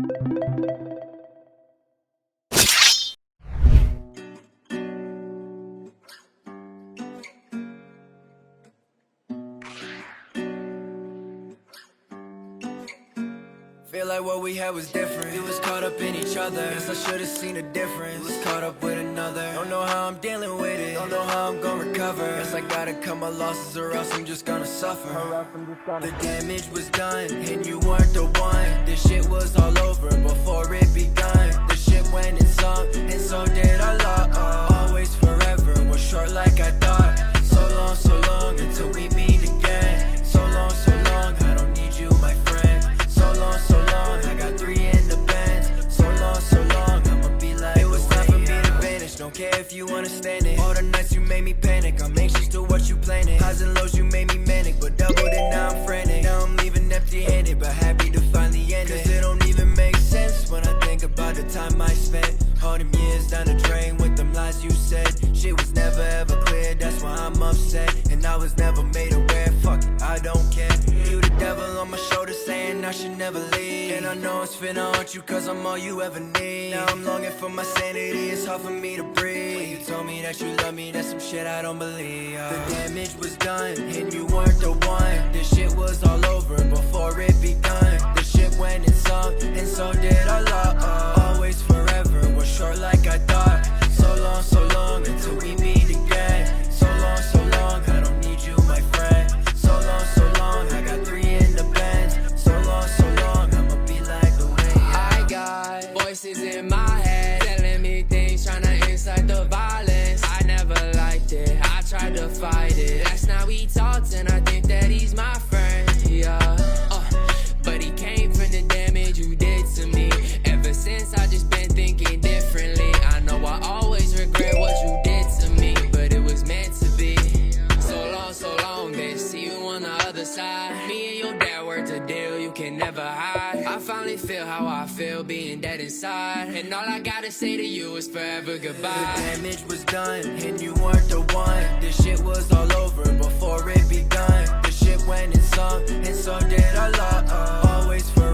Feel like what we had was different. We was caught up in each other. Guess I should've seen a difference. Was caught up with another. Don't know how I'm dealing with it. Don't know how I'm gonna recover. Guess I gotta cut my losses or else I'm just gonna suffer. The damage was done and you weren't the one. This shit was all over before it begun. The shit went and sunk and so did our love. Always forever was short like I thought. So long until we meet again. So long, I don't need you, my friend. So long, I got 3 in the Benz. So long, I'ma be like it was time for me to vanish. Don't care if you understand it. All the nights you made me panic. I'm anxious to what you planning. Highs and lows you made me manic, but doubled it now I'm frantic. Now I'm leaving empty-handed, but happy to finally end it. Cause it don't even make sense when I think about the time I spent. All them years down the drain with them lies you said. Shit was never ever clear, that's why I'm upset. And I was never made aware, fuck it, I don't care. You the devil on my shoulder saying I should never leave. And I know it's finna haunt you cause I'm all you ever need. Now I'm longing for my sanity, it's hard for me to breathe. When you told me that you love me, that's some shit I don't believe. The damage was done and you weren't the one. This shit was all over before it begun. The shit went and sunk and so did our love. Always forever was short like I thought. So long until we meet again. So long, I don't need you, my friend. So long, I got 3 in the Benz. So long, I'ma be like the way I got voices in my head telling me things, trying to incite the violence. I never liked it, I tried to fight it. Last night we talked and I think that he's my friend, yeah. But he came from the damage you did to me. Ever since I just been thinking differently. I know I always regret what you did to me, but it was meant to be. So long, bitch, see you on the other side. Me and your dad worked a deal you can never hide. I finally feel how I feel being dead inside. And all I gotta say to you is forever goodbye. The damage was done and you weren't the one. This shit was all over before it begun. The shit went and sunk and so did our love. Always forever